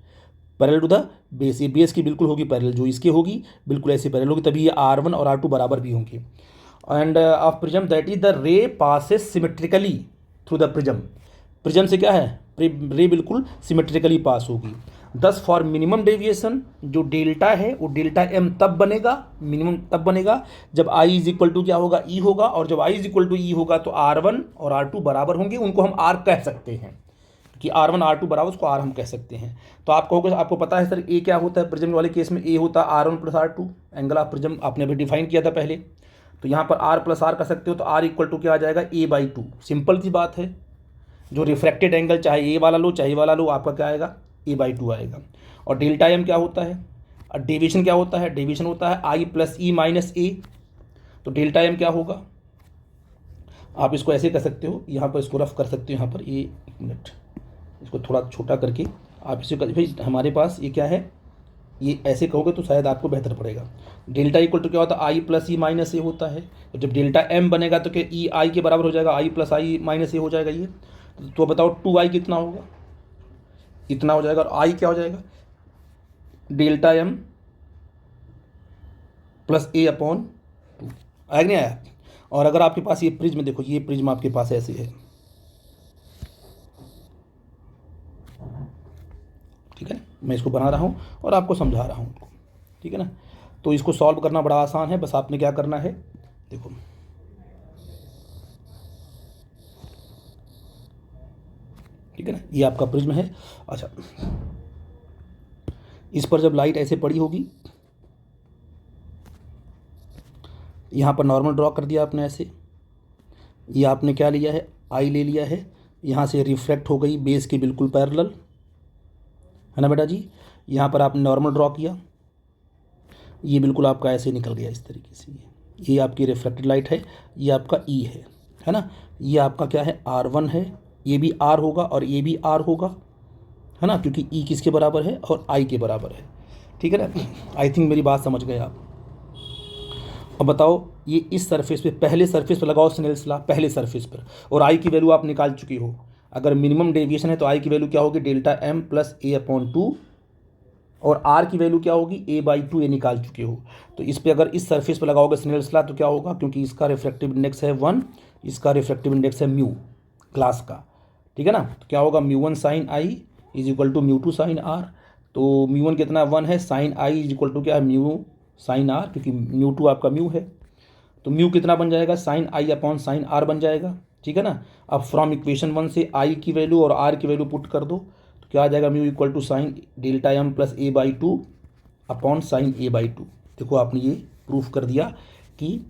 Speaker 1: पैरेलल टू द बेस, ये बेस की बिल्कुल होगी पैरेलल, जो इसकी होगी बिल्कुल ऐसे पैरेलल होगी, तभी ये R1 और R2 बराबर भी होंगे। End of prism that is the ray passes symmetrically through the prism, prism से क्या है रे बिल्कुल सिमेट्रिकली पास होगी। दस फॉर मिनिमम डेविएशन जो डेल्टा है वो डेल्टा एम तब बनेगा, मिनिमम तब बनेगा जब आई इज इक्वल टू क्या होगा ई होगा, और जब आई इज इक्वल टू ई होगा तो R1 और R2 बराबर होंगे, उनको हम R कह सकते हैं कि R1 R2 बराबर, उसको R हम कह सकते हैं। तो आप कहोगे आपको पता है सर ए क्या होता है, प्रिज्म वाले केस में ए होता है R1 plus R2, angle of prism आपने अभी डिफाइन किया था पहले, तो यहाँ पर R प्लस R कर सकते हो, तो R इक्वल टू क्या आ जाएगा A/2, सिंपल सी बात है। जो रिफ्रैक्टेड एंगल चाहे ए वाला लो चाहे वाला लो, आपका क्या आएगा A/2 आएगा। और डेल्टा एम क्या होता है, डेविएशन क्या होता है, डेविएशन होता है I प्लस E माइनस ए, तो डेल्टा एम क्या होगा, आप इसको ऐसे कर सकते हो, यहाँ पर इसको रफ कर सकते हो, यहाँ पर ये एक मिनट इसको थोड़ा छोटा करके आप इसे भाई हमारे पास ये क्या है, ये ऐसे कहोगे तो शायद आपको बेहतर पड़ेगा। डेल्टा इक्वल टू क्या होता है I प्लस ई माइनस ए होता है, तो जब डेल्टा एम बनेगा तो क्या ई आई के बराबर हो जाएगा, I प्लस आई माइनस ए हो जाएगा ये, तो बताओ 2i कितना होगा, इतना हो जाएगा, और आई क्या हो जाएगा डेल्टा एम प्लस ए अपॉन 2, आया नहीं आया। और अगर आपके पास ये प्रिज्म देखो, ये प्रिज्म आपके पास ऐसे है, ठीक है ना, मैं इसको बना रहा हूँ और आपको समझा रहा हूँ, ठीक है ना। तो इसको सॉल्व करना बड़ा आसान है, बस आपने क्या करना है, देखो ठीक है ना, ये आपका प्रिज्म है। अच्छा, इस पर जब लाइट ऐसे पड़ी होगी, यहाँ पर नॉर्मल ड्रॉ कर दिया आपने ऐसे, ये आपने क्या लिया है आई ले लिया है, यहाँ से रिफ्लेक्ट हो गई बेस के बिल्कुल पैरेलल, है ना बेटा जी। यहाँ पर आपने नॉर्मल ड्रॉ किया, ये बिल्कुल आपका ऐसे निकल गया इस तरीके से, ये आपकी रिफ्लेक्टेड लाइट है, ये आपका ई है ना, ये आपका क्या है R1 है, ये भी R होगा और ये भी R होगा, है ना, क्योंकि ई किसके बराबर है और आई के बराबर है, ठीक है ना। आई थिंक मेरी बात समझ गए आप। अब बताओ ये इस सरफेस पे, पहले सरफेस पर लगाओ स्नेल्स लॉ, पहले सरफेस पर, और आई की वैल्यू आप निकाल चुके हो। अगर मिनिमम डेविएशन है तो आई की वैल्यू क्या होगी डेल्टा एम प्लस ए अपॉन 2, और आर की वैल्यू क्या होगी A/2 ये निकाल चुके हो। तो इस पे अगर इस सरफेस पर लगाओगे स्नेल्स लॉ तो क्या होगा, क्योंकि इसका रिफ्रैक्टिव इंडेक्स है 1, इसका रिफ्रैक्टिव इंडेक्स है म्यू ग्लास का, ठीक है ना। तो क्या होगा μ1 sine I is equal to μ2 sine R, तो μ1 कितना 1 है, sine I is equal to क्या है म्यू साइन आर, क्योंकि μ2 आपका म्यू है, तो म्यू कितना बन जाएगा sine I upon sine R बन जाएगा, ठीक है ना। अब फ्रॉम इक्वेशन 1 से आई की वैल्यू और आर की वैल्यू पुट कर दो, तो क्या आ जाएगा mu equal to sine delta M plus A/2 upon sine A/2। देखो आपने ये प्रूफ कर दिया कि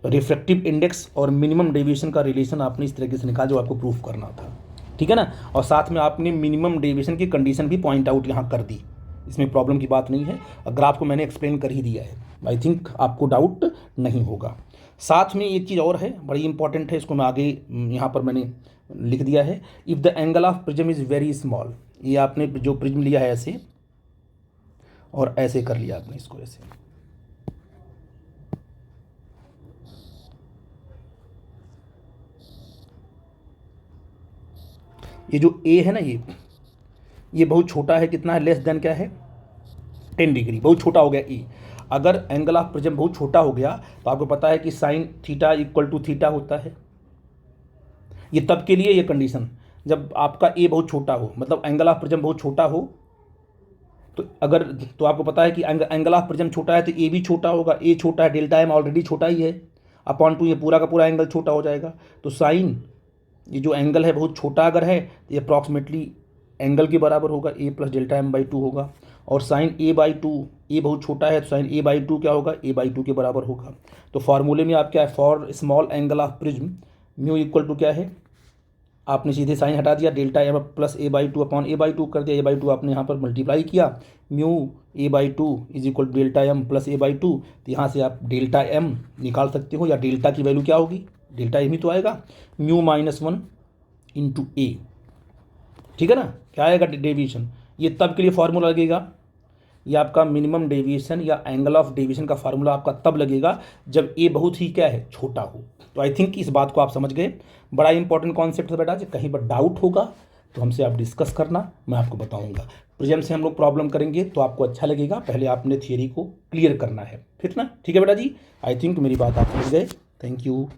Speaker 1: रिफ्रैक्टिव इंडेक्स और मिनिमम डेविएशन का रिलेशन आपने इस तरीके से निकाला जो आपको प्रूफ करना था, ठीक है ना। और साथ में आपने मिनिमम डेविएशन की कंडीशन भी पॉइंट आउट यहाँ कर दी, इसमें प्रॉब्लम की बात नहीं है, ग्राफ को मैंने एक्सप्लेन कर ही दिया है, आई थिंक आपको डाउट नहीं होगा। साथ में एक चीज़ और है बड़ी इंपॉर्टेंट है, इसको मैं आगे यहाँ पर मैंने लिख दिया है, if the angle of prism is very small, ये आपने जो प्रिज्म लिया है ऐसे और ऐसे कर लिया आपने इसको ऐसे, ये जो ए है ना, ये बहुत छोटा है, कितना है लेस देन क्या है 10 डिग्री, बहुत छोटा हो गया ए। अगर एंगल ऑफ प्रिज्म बहुत छोटा हो गया तो आपको पता है कि sine theta equal to theta होता है, ये तब के लिए ये कंडीशन जब आपका ए बहुत छोटा हो, मतलब एंगल ऑफ प्रिज्म बहुत छोटा हो, तो अगर तो आपको पता है कि एंगल ऑफ प्रिज्म छोटा है तो ए भी छोटा होगा, ए छोटा है, डेल्टा एम ऑलरेडी छोटा ही है, अपॉन टू ये पूरा का पूरा एंगल छोटा हो जाएगा। तो साइन ये जो एंगल है बहुत छोटा अगर है तो ये अप्रॉक्सीमेटली एंगल के बराबर होगा, A plus delta M by two होगा। और sine A by two, A बहुत छोटा है तो साइन ए बाई टू क्या होगा, ए बाई टू के बराबर होगा। तो फार्मूले में आप क्या है, for small angle of prism mu equal to क्या है, आपने सीधे साइन हटा दिया, delta M plus A by two upon A by two कर दिया, ए बाई टू आपने यहाँ पर मल्टीप्लाई किया, mu A by two is equal to delta M plus A by two. तो यहाँ से आप डेल्टा एम निकाल सकते हो, या डेल्टा की वैल्यू क्या होगी, डेल्टा एम ही तो आएगा, म्यू माइनस वन इंटू ए, ठीक है ना, क्या आएगा डेविएशन। ये तब के लिए फार्मूला लगेगा, ये आपका मिनिमम डेविएशन या एंगल ऑफ डेविएशन का फार्मूला आपका तब लगेगा जब ए बहुत ही क्या है, छोटा हो। तो आई थिंक इस बात को आप समझ गए। बड़ा इंपॉर्टेंट कॉन्सेप्ट है बेटा, जब कहीं पर डाउट होगा तो हमसे आप डिस्कस करना, मैं आपको बताऊंगा। प्रिज्म से हम लोग प्रॉब्लम करेंगे तो आपको अच्छा लगेगा, पहले आपने थियरी को क्लियर करना है, फिर ना, ठीक है बेटा जी। आई थिंक मेरी बात आप समझ गए। Thank you.